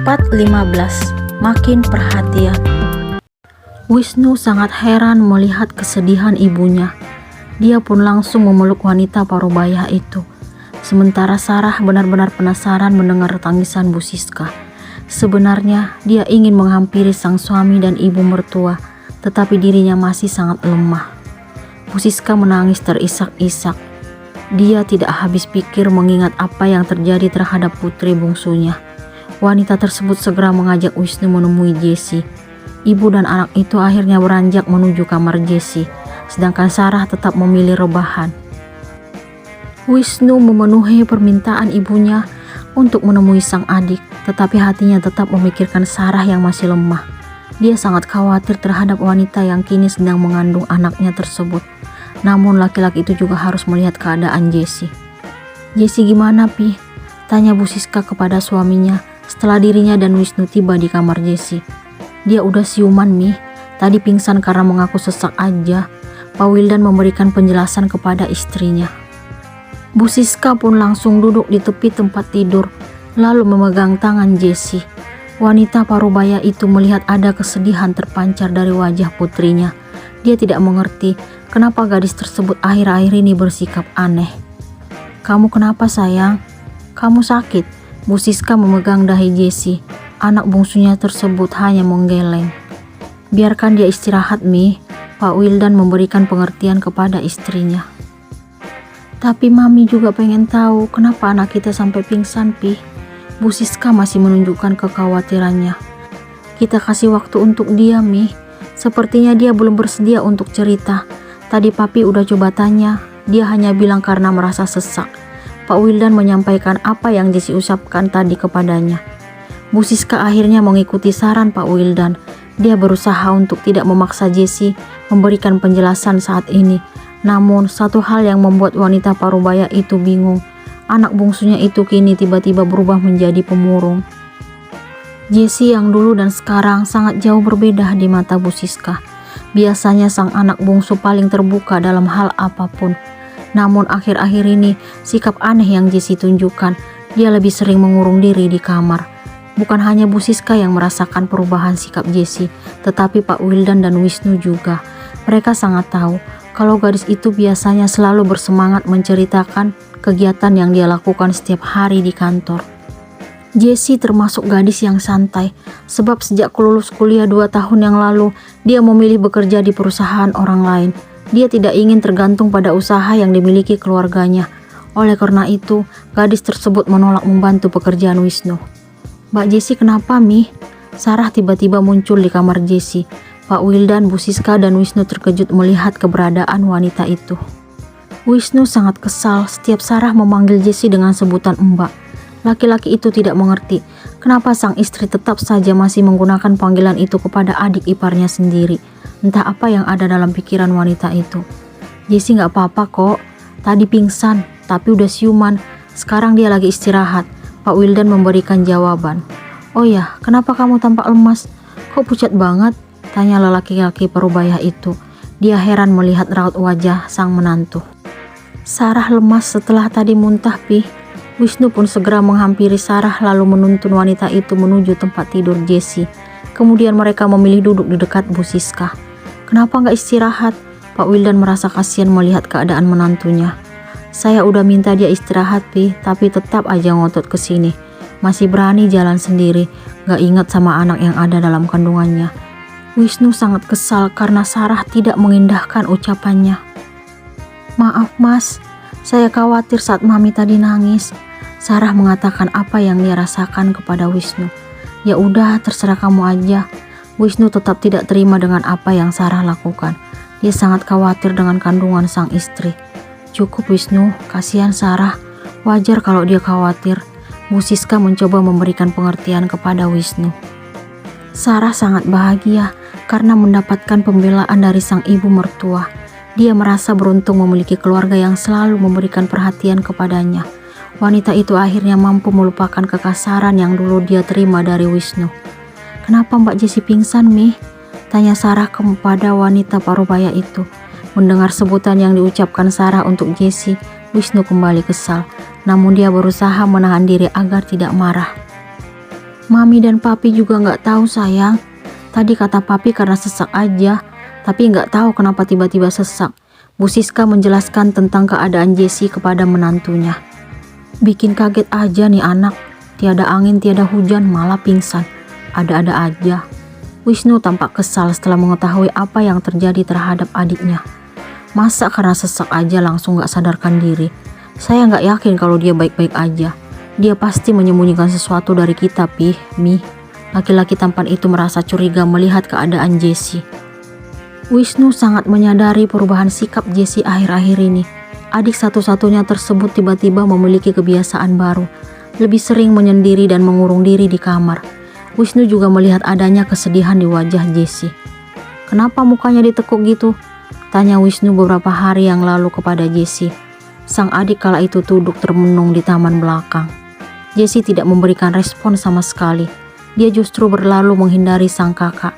Part 15. Makin perhatian. Wisnu sangat heran melihat kesedihan ibunya. Dia pun langsung memeluk wanita parubaya itu. Sementara Sarah benar-benar penasaran mendengar tangisan Bu Siska. Sebenarnya dia ingin menghampiri sang suami dan ibu mertua, tetapi dirinya masih sangat lemah. Bu Siska menangis terisak-isak. Dia tidak habis pikir mengingat apa yang terjadi terhadap putri bungsunya. Wanita tersebut segera mengajak Wisnu menemui Jessie. Ibu dan anak itu akhirnya beranjak menuju kamar Jessie, sedangkan Sarah tetap memilih rebahan. Wisnu memenuhi permintaan ibunya untuk menemui sang adik, tetapi hatinya tetap memikirkan Sarah yang masih lemah. Dia sangat khawatir terhadap wanita yang kini sedang mengandung anaknya tersebut. Namun laki-laki itu juga harus melihat keadaan Jessie. "Jessie gimana, Pi?" tanya Bu Siska kepada suaminya setelah dirinya dan Wisnu tiba di kamar Jessie. "Dia udah siuman, Mi. Tadi pingsan karena mengaku sesak aja." Pak Wildan memberikan penjelasan kepada istrinya. Bu Siska pun langsung duduk di tepi tempat tidur, lalu memegang tangan Jessie. Wanita parubaya itu melihat ada kesedihan terpancar dari wajah putrinya. Dia tidak mengerti kenapa gadis tersebut akhir-akhir ini bersikap aneh. "Kamu kenapa, sayang? Kamu sakit?" Bu Siska memegang dahi Jessie. Anak bungsunya tersebut hanya menggeleng. "Biarkan dia istirahat, Mi." Pak Wildan memberikan pengertian kepada istrinya. "Tapi Mami juga pengen tahu kenapa anak kita sampai pingsan, Pi." Bu Siska masih menunjukkan kekhawatirannya. "Kita kasih waktu untuk dia, Mi. Sepertinya dia belum bersedia untuk cerita. Tadi Papi udah coba tanya, dia hanya bilang karena merasa sesak." Pak Wildan menyampaikan apa yang Jessie ucapkan tadi kepadanya. Bu Siska akhirnya mengikuti saran Pak Wildan. Dia berusaha untuk tidak memaksa Jessie memberikan penjelasan saat ini. Namun satu hal yang membuat wanita parubaya itu bingung. Anak bungsunya itu kini tiba-tiba berubah menjadi pemurung. Jessie yang dulu dan sekarang sangat jauh berbeda di mata Bu Siska. Biasanya sang anak bungsu paling terbuka dalam hal apapun. Namun akhir-akhir ini sikap aneh yang Jessie tunjukkan. Dia lebih sering mengurung diri di kamar. Bukan hanya Bu Siska yang merasakan perubahan sikap Jessie, tetapi Pak Wildan dan Wisnu juga. Mereka sangat tahu kalau gadis itu biasanya selalu bersemangat menceritakan kegiatan yang dia lakukan setiap hari di kantor. Jessie termasuk gadis yang santai, sebab sejak lulus kuliah 2 tahun yang lalu, dia memilih bekerja di perusahaan orang lain. Dia tidak ingin tergantung pada usaha yang dimiliki keluarganya. Oleh karena itu, gadis tersebut menolak membantu pekerjaan Wisnu. "Mbak Jessie kenapa, Mi?" Sarah tiba-tiba muncul di kamar Jessie. Pak Wildan, Bu Siska, dan Wisnu terkejut melihat keberadaan wanita itu. Wisnu sangat kesal setiap Sarah memanggil Jessie dengan sebutan Mbak. Laki-laki itu tidak mengerti kenapa sang istri tetap saja masih menggunakan panggilan itu kepada adik iparnya sendiri. Entah apa yang ada dalam pikiran wanita itu. "Jessie gak apa-apa kok. Tadi pingsan, tapi udah siuman. Sekarang dia lagi istirahat." Pak Wildan memberikan jawaban. "Oh ya, kenapa kamu tampak lemas? Kok pucat banget?" tanya lelaki-laki parubaya itu. Dia heran melihat raut wajah sang menantu. "Sarah lemas setelah tadi muntah, Pi." Wisnu pun segera menghampiri Sarah lalu menuntun wanita itu menuju tempat tidur Jessie. Kemudian mereka memilih duduk di dekat Bu Siska. "Kenapa nggak istirahat?" Pak Wildan merasa kasihan melihat keadaan menantunya. "Saya udah minta dia istirahat, Pi, tapi tetap aja ngotot ke sini. Masih berani jalan sendiri, nggak ingat sama anak yang ada dalam kandungannya." Wisnu sangat kesal karena Sarah tidak mengindahkan ucapannya. "Maaf, Mas. Saya khawatir saat Mami tadi nangis." Sarah mengatakan apa yang dia rasakan kepada Wisnu. "Ya udah, terserah kamu aja." Wisnu tetap tidak terima dengan apa yang Sarah lakukan. Dia sangat khawatir dengan kandungan sang istri. "Cukup, Wisnu, kasihan Sarah. Wajar kalau dia khawatir." Bu Siska mencoba memberikan pengertian kepada Wisnu. Sarah sangat bahagia karena mendapatkan pembelaan dari sang ibu mertua. Dia merasa beruntung memiliki keluarga yang selalu memberikan perhatian kepadanya. Wanita itu akhirnya mampu melupakan kekasaran yang dulu dia terima dari Wisnu. "Kenapa Mbak Jessie pingsan, Mi?" tanya Sarah kepada wanita parubaya itu. Mendengar sebutan yang diucapkan Sarah untuk Jessie, Wisnu kembali kesal. Namun dia berusaha menahan diri agar tidak marah. Mami dan papi juga nggak tahu sayang. Tadi kata papi karena sesak aja, tapi nggak tahu kenapa tiba-tiba sesak. Bu Siska menjelaskan tentang keadaan Jessie kepada menantunya. Bikin kaget aja nih anak, tiada angin tiada hujan malah pingsan, ada-ada aja. Wisnu tampak kesal setelah mengetahui apa yang terjadi terhadap adiknya. Masa karena sesak aja langsung gak sadarkan diri? Saya gak yakin kalau dia baik-baik aja. Dia pasti menyembunyikan sesuatu dari kita, Mi. Laki-laki tampan itu merasa curiga melihat keadaan Jessie. Wisnu sangat menyadari perubahan sikap Jessie akhir-akhir ini. Adik satu-satunya tersebut tiba-tiba memiliki kebiasaan baru. Lebih sering menyendiri dan mengurung diri di kamar. Wisnu juga melihat adanya kesedihan di wajah Jessie. Kenapa mukanya ditekuk gitu? Tanya Wisnu beberapa hari yang lalu kepada Jessie. Sang adik kala itu duduk termenung di taman belakang. Jessie tidak memberikan respon sama sekali. Dia justru berlalu menghindari sang kakak.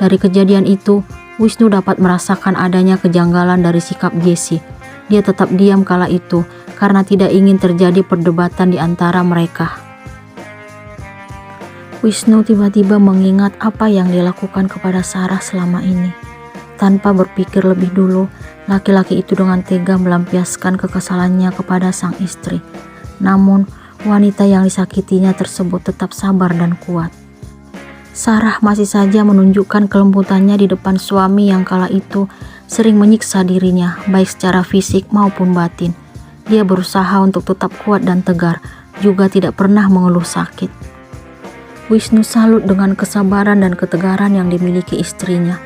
Dari kejadian itu, Wisnu dapat merasakan adanya kejanggalan dari sikap Jessie. Dia tetap diam kala itu karena tidak ingin terjadi perdebatan di antara mereka. Wisnu tiba-tiba mengingat apa yang dilakukan kepada Sarah selama ini. Tanpa berpikir lebih dulu, laki-laki itu dengan tega melampiaskan kekesalannya kepada sang istri. Namun, wanita yang disakitinya tersebut tetap sabar dan kuat. Sarah masih saja menunjukkan kelembutannya di depan suami yang kala itu sering menyiksa dirinya, baik secara fisik maupun batin. Dia berusaha untuk tetap kuat dan tegar, juga tidak pernah mengeluh sakit. Wisnu salut dengan kesabaran dan ketegaran yang dimiliki istrinya.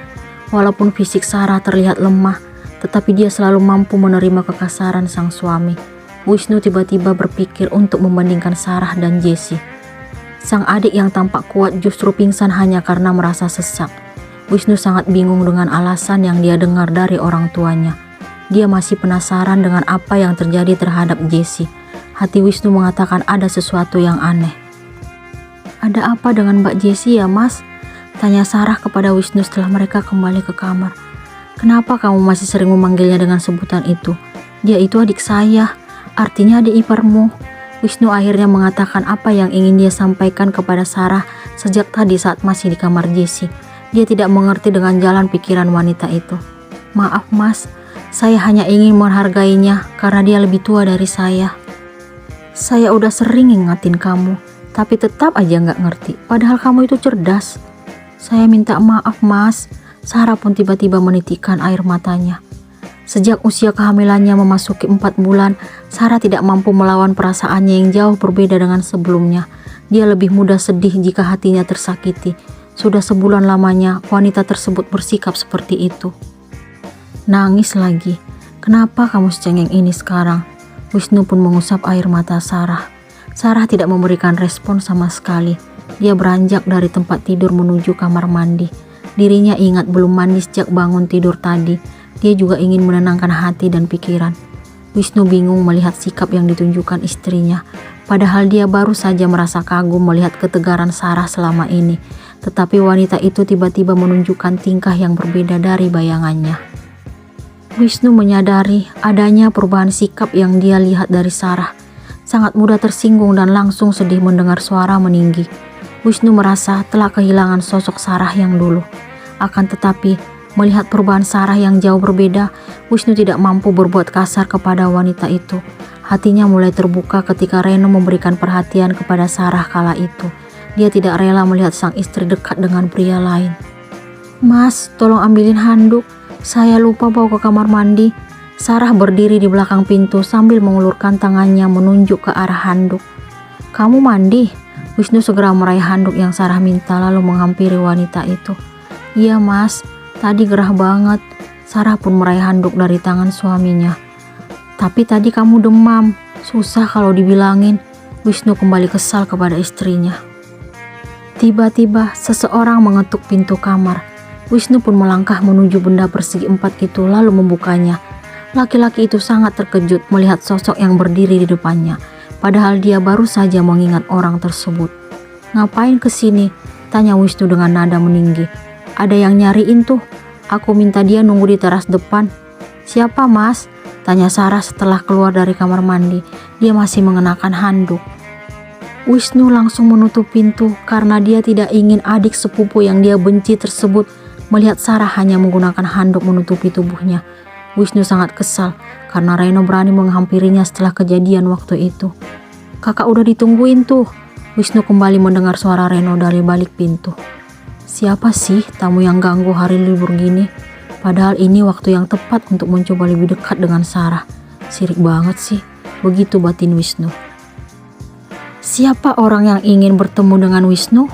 Walaupun fisik Sarah terlihat lemah, tetapi dia selalu mampu menerima kekasaran sang suami. Wisnu tiba-tiba berpikir untuk membandingkan Sarah dan Jessie. Sang adik yang tampak kuat justru pingsan hanya karena merasa sesak. Wisnu sangat bingung dengan alasan yang dia dengar dari orang tuanya. Dia masih penasaran dengan apa yang terjadi terhadap Jessie. Hati Wisnu mengatakan ada sesuatu yang aneh. Ada apa dengan Mbak Jessie ya Mas? Tanya Sarah kepada Wisnu setelah mereka kembali ke kamar. Kenapa kamu masih sering memanggilnya dengan sebutan itu? Dia itu adik saya, artinya adik iparmu. Wisnu akhirnya mengatakan apa yang ingin dia sampaikan kepada Sarah sejak tadi saat masih di kamar Jessie. Dia tidak mengerti dengan jalan pikiran wanita itu. Maaf Mas, saya hanya ingin menghargainya karena dia lebih tua dari saya. Saya udah sering ingatin kamu, tapi tetap aja nggak ngerti, padahal kamu itu cerdas. Saya minta maaf Mas. Sarah pun tiba-tiba menitikkan air matanya. Sejak usia kehamilannya memasuki 4 bulan, Sarah tidak mampu melawan perasaannya yang jauh berbeda dengan sebelumnya. Dia lebih mudah sedih jika hatinya tersakiti. Sudah sebulan lamanya wanita tersebut bersikap seperti itu. Nangis lagi. Kenapa kamu secengeng ini sekarang? Wisnu pun mengusap air mata Sarah. Sarah tidak memberikan respon sama sekali. Dia beranjak dari tempat tidur menuju kamar mandi. Dirinya ingat belum mandi sejak bangun tidur tadi. Dia juga ingin menenangkan hati dan pikiran. Wisnu bingung melihat sikap yang ditunjukkan istrinya. Padahal dia baru saja merasa kagum melihat ketegaran Sarah selama ini. Tetapi wanita itu tiba-tiba menunjukkan tingkah yang berbeda dari bayangannya. Wisnu menyadari adanya perubahan sikap yang dia lihat dari Sarah. Sangat mudah tersinggung dan langsung sedih mendengar suara meninggi. Wisnu merasa telah kehilangan sosok Sarah yang dulu. Akan tetapi, melihat perubahan Sarah yang jauh berbeda, Wisnu tidak mampu berbuat kasar kepada wanita itu. Hatinya mulai terbuka ketika Reno memberikan perhatian kepada Sarah kala itu. Dia tidak rela melihat sang istri dekat dengan pria lain. Mas, tolong ambilin handuk. Saya lupa bawa ke kamar mandi. Sarah berdiri di belakang pintu sambil mengulurkan tangannya menunjuk ke arah handuk. Kamu mandi? Wisnu segera meraih handuk yang Sarah minta lalu menghampiri wanita itu. Iya Mas, tadi gerah banget. Sarah pun meraih handuk dari tangan suaminya. Tapi tadi kamu demam, susah kalau dibilangin. Wisnu kembali kesal kepada istrinya. Tiba-tiba seseorang mengetuk pintu kamar. Wisnu pun melangkah menuju benda persegi 4 itu lalu membukanya. Laki-laki itu sangat terkejut melihat sosok yang berdiri di depannya. Padahal dia baru saja mengingat orang tersebut. Ngapain kesini? Tanya Wisnu dengan nada meninggi. Ada yang nyariin tuh. Aku minta dia nunggu di teras depan. Siapa Mas? Tanya Sarah setelah keluar dari kamar mandi. Dia masih mengenakan handuk. Wisnu langsung menutup pintu karena dia tidak ingin adik sepupu yang dia benci tersebut melihat Sarah hanya menggunakan handuk menutupi tubuhnya. Wisnu sangat kesal karena Reno berani menghampirinya setelah kejadian waktu itu. "Kakak udah ditungguin tuh." Wisnu kembali mendengar suara Reno dari balik pintu. "Siapa sih tamu yang ganggu hari libur gini? Padahal ini waktu yang tepat untuk mencoba lebih dekat dengan Sarah. Sirik banget sih." Begitu batin Wisnu. Siapa orang yang ingin bertemu dengan Wisnu?